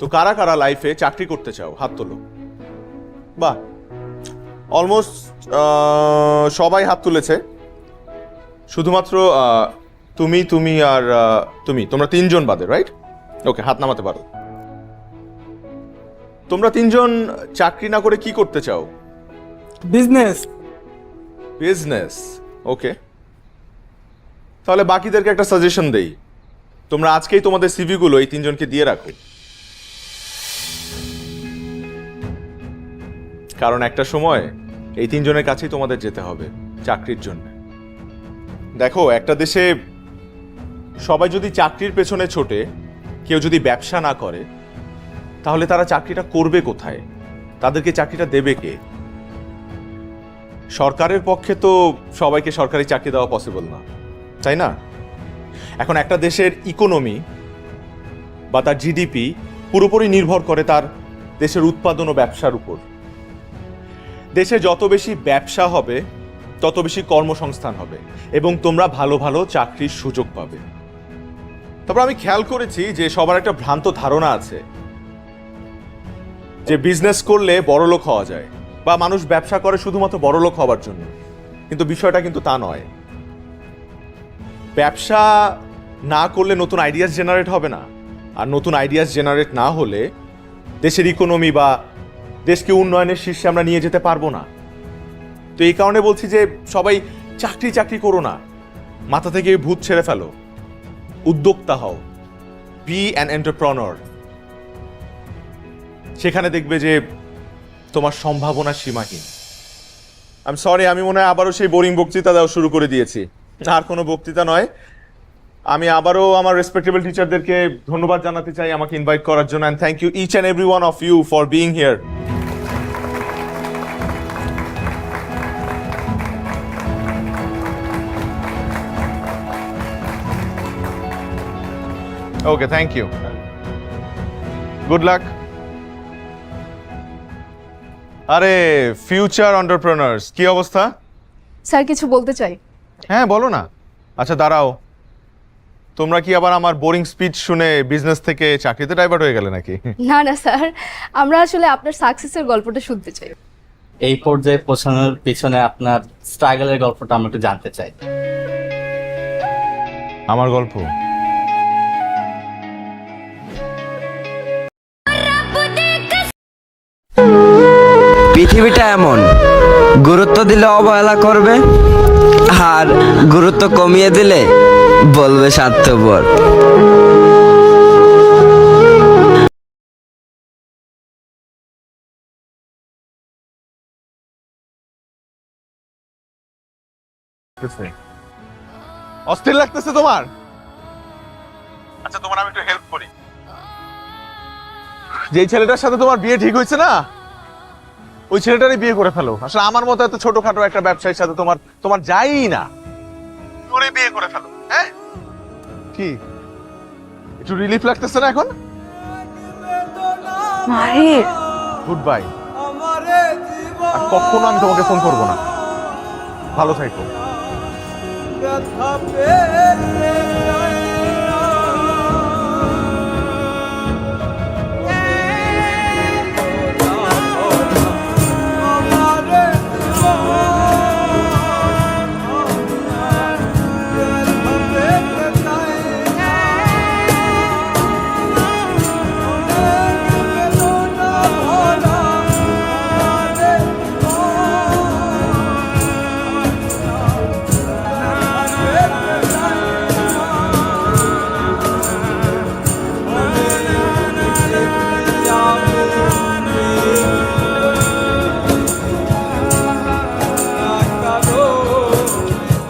তো কারা কারা লাইফে চাকরি করতে চাও হাত তোলো। বাহ, অলমোস্ট সবাই হাত তুলেছে। শুধুমাত্র তুমি আর তোমরা তিনজন বাদে, রাইট? ওকে, হাত নামাতে পারো। তোমরা তিনজন চাকরি না করে কি করতে চাও? বিজনেস। বিজনেস, ওকে। তাহলে বাকিদেরকে একটা সাজেশন দেই, তোমরা আজকেই তোমাদের সিভি গুলো এই তিনজনকে দিয়ে রাখো, কারণ একটা সময় এই তিনজনের কাছেই তোমাদের যেতে হবে চাকরির জন্য। দেখো, একটা দেশে সবাই যদি চাকরির পেছনে ছোটে, কেউ যদি ব্যবসা না করে, তাহলে তারা চাকরিটা করবে কোথায়? তাদেরকে চাকরিটা দেবে কে? সরকারের পক্ষে তো সবাইকে সরকারি চাকরি দেওয়া পসিবল না, তাই না? এখন একটা দেশের ইকোনমি বা তার জিডিপি পুরোপুরি নির্ভর করে তার দেশের উৎপাদন ও ব্যবসার উপর। দেশে যত বেশি ব্যবসা হবে তত বেশি কর্মসংস্থান হবে এবং তোমরা ভালো ভালো চাকরির সুযোগ পাবে। তারপর আমি খেয়াল করেছি যে সবার একটা ভ্রান্ত ধারণা আছে যে বিজনেস করলে বড়লোক হওয়া যায়, বা মানুষ ব্যবসা করে শুধুমাত্র বড়লোক হওয়ার জন্য, কিন্তু বিষয়টা কিন্তু তা নয়। ব্যবসা না করলে নতুন আইডিয়াস জেনারেট হবে না, আর নতুন আইডিয়াস জেনারেট না হলে দেশের ইকোনমি বা দেশকে উন্নয়নের শীর্ষে আমরা নিয়ে যেতে পারবো না। তো এই কারণে বলছি যে সবাই চাকরি চাকরি করো না, মাথা থেকে ভূত ছেড়ে ফেলো, উদ্যোক্তা হও, বি অ্যান এন্টারপ্রেনার। সেখানে দেখবে যে তোমার সম্ভাবনা সীমাহীন। আমি সরি, আমি মনে হয় আবারও সেই বোরিং বক্তৃতা দেওয়া শুরু করে দিয়েছি। আর কোনো বক্তৃতা নয়, আমি আবারও আমার রেসপেক্টেবল টিচারদেরকে ধন্যবাদ জানাতে চাই আমাকে ইনভাইট করার জন্য, and thank you each and every one of you for being here. Okay, thank you, good luck. আরে ফিউচার এন্টারপ্রেনার্স, কি অবস্থা? স্যার কিছু বলতে চাই। হ্যাঁ বলো না। আচ্ছা দাঁড়াও, তোমরা কি আবার আমার বোরিং স্পিচ শুনে বিজনেস থেকে চাকরিতে ডাইভার্ট হয়ে গেলে নাকি? না না স্যার, আমরা আসলে আপনার সাকসেসের গল্পটা শুনতে চাই। এই পর্যায়ে পৌঁছানোর পিছনে আপনার স্ট্রাগলের গল্পটা আমরা একটু জানতে চাই। আমার গল্প? পৃথিবীটা এমন, গুরুত্ব দিলে অবহেলা করবে, আর গুরুত্ব কমিয়ে দিলে বলবে স্বার্থপর। অস্থির লাগতেছে তোমার? আচ্ছা তোমার আমি একটু হেল্প করি। যেই ছেলেটার সাথে তোমার বিয়ে ঠিক হয়েছে না, ওই ছেলেটারই বিয়ে করে ফেলো। আসলে আমার মতো এত ছোটখাটো একটা ব্যবসায়ীর সাথে তোমার যাই না, ওরে বিয়ে করে ফেলো। হ্যাঁ কি একটু রিলিফ লাগতেছে না এখন? মাহির, গুড বাই। আর কখনো আমি তোমাকে ফোন করবো না। ভালো থাকো।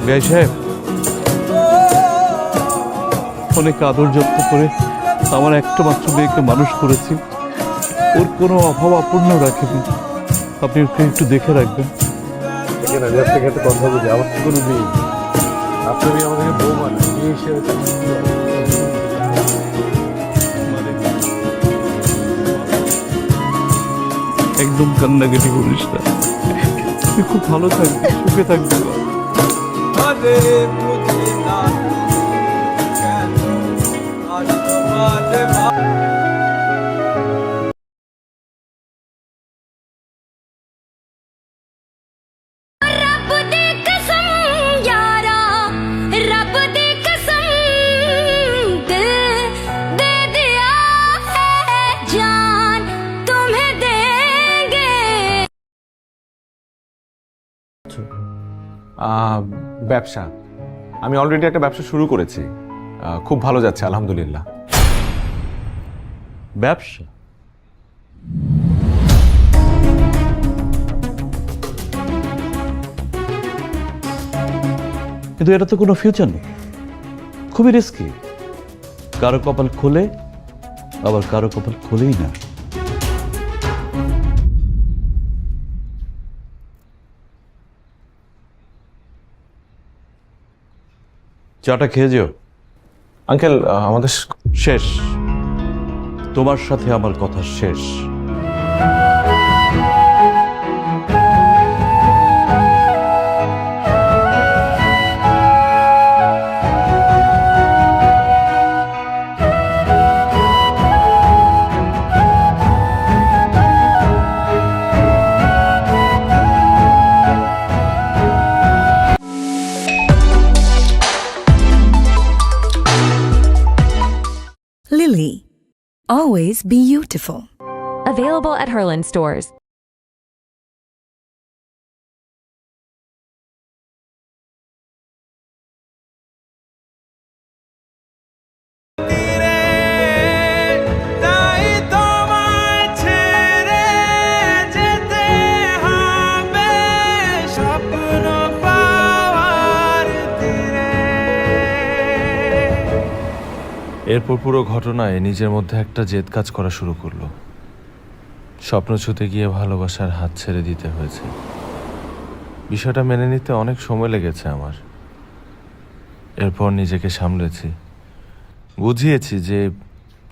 বেশ সাহেব, অনেক আদর যত্ন করে আমার একটা মাত্র মেয়েকে মানুষ করেছি, ওর কোনো অভাব অপূর্ণ রাখেনি। আপনি ওকে একটু দেখে রাখবেন। একটা কথা বলি, আমার তো কোনো মেয়ে, আপনার মেয়ে আমাদেরকে বউ মানে মেয়ে হিসেবে একদম কান্নাকাটি করিস না, তুই খুব ভালো থাকবি, সুখে থাকবি। ব্যবসা, আমি অলরেডি একটা ব্যবসা শুরু করেছি, খুব ভালো যাচ্ছে আলহামদুলিল্লাহ। ব্যবসা? কিন্তু এটা তো কোনো ফিউচার নেই, খুবই রিস্কি। কারো কপাল খোলে, আবার কারো কপাল খোলেই না। চাটা খেয়ে যেও। আঙ্কেল আমাদের শেষ, তোমার সাথে আমার কথা শেষ। Lily, always beautiful. Available at Herland stores. এরপর পুরো ঘটনায় নিজের মধ্যে একটা জেদ কাজ করা শুরু করলো। স্বপ্ন ছুঁতে গিয়ে ভালোবাসার হাত ছেড়ে দিতে হয়েছে। বিষয়টা মেনে নিতে অনেক সময় লেগেছে আমার। এরপর নিজেকে সামলেছি, বুঝিয়েছি যে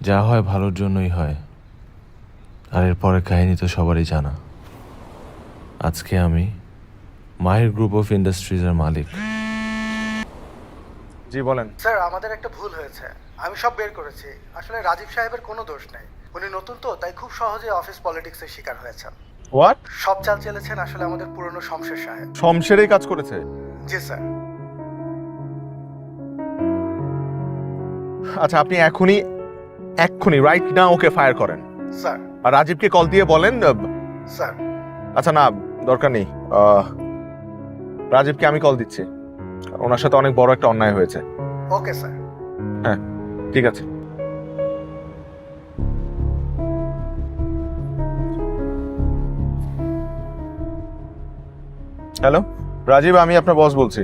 যা হয় ভালোর জন্যই হয়। আর এরপরের কাহিনী তো সবারই জানা। আজকে আমি মাহির গ্রুপ অফ ইন্ডাস্ট্রিজের মালিক। জি বলেন। স্যার, আমাদের একটা ভুল হয়েছে। আমি সব বের করেছি। আসলে রাজীব সাহেবের কোনো দোষ নেই। উনি নতুন তো, তাই খুব সহজে অফিস পলিটিক্সের শিকার হয়েছেন। হোয়াট? সব চাল চেলেছেন আসলে আমাদের পুরনো শমশের সাহেব। শমশেরই কাজ করেছে? জি স্যার। আচ্ছা, আপনি এক্ষুনি রাইট না ওকে ফায়ার করেন। স্যার। আর রাজীবকে কল দিয়ে বলেন। স্যার। আচ্ছা না, দরকার নেই। রাজীবকে আমি কল দিচ্ছি, ওনার সাথে অনেক বড় একটা অন্যায় হয়েছে। Okay sir. হ্যাঁ ঠিক আছে। হ্যালো রাজীব, আমি আপনার বস বলছি।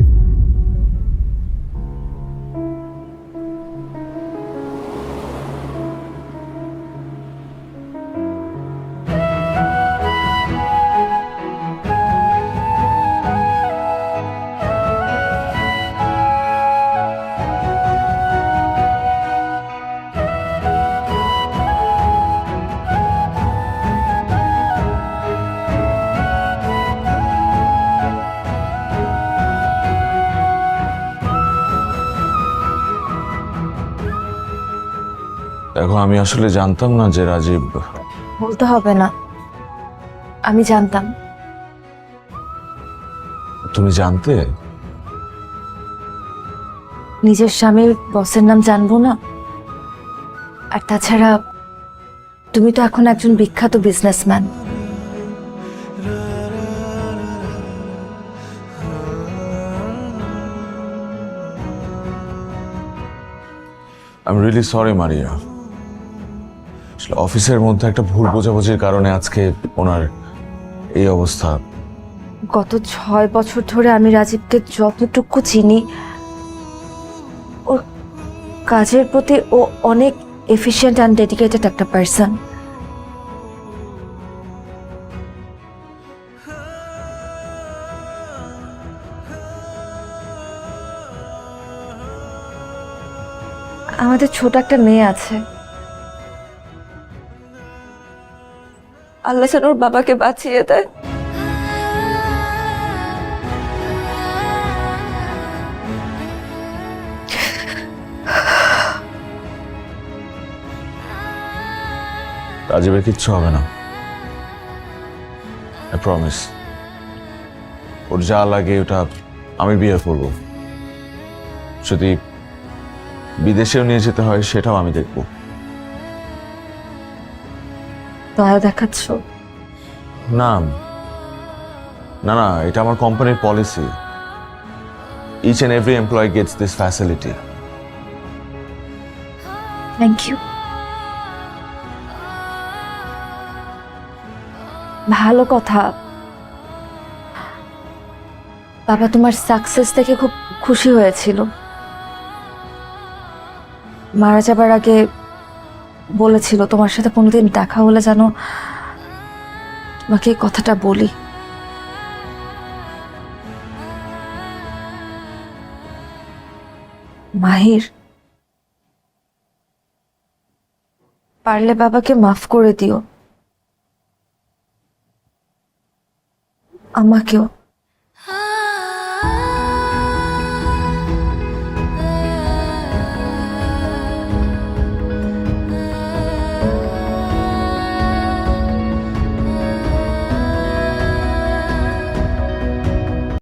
দেখো, আমি আসলে জানতাম না যে রাজীব। বলতে হবে না, আমি জানতাম। তুমি জানতে? নিজের স্বামীর বসের নাম জানবো না? আর তাছাড়া তুমি তো এখন একজন বিখ্যাত businessman. I am really sorry মারিয়া। আসলে অফিসের মধ্যে একটা ভুল বোঝাবুঝির কারণে আজকে ওনার এই অবস্থা। গত 6 বছর ধরে আমি রাজীবকে যতটুকু চিনি, ওর কাজের প্রতি ও অনেক এফিশিয়েন্ট অ্যান্ড ডেডিকেটেড একটা পার্সন। আমাদের ছোট একটা মেয়ে আছে। আল্লাহ যেন ওর বাবাকে বাঁচিয়ে দেয়। রাজীবের কিচ্ছু হবে না, আই প্রমিস। ওর যা লাগে ওটা আমি বিয়ে করব। যদি বিদেশেও নিয়ে যেতে হয় সেটাও আমি দেখব। দয়া দেখাচ্ছ? না না না, এটা আমার কোম্পানির policy. each and every employee gets this facility. Thank you. ভালো কথা। বাবা তোমার সাকসেস দেখে খুব খুশি হয়েছিল। মারা যাবার আগে বলেছিল তোমার সাথে কোনোদিন দেখা হলে যেন তোমাকে এই কথাটা বলি। মাহির, পারলে বাবাকে মাফ করে দিও, আমাকেও।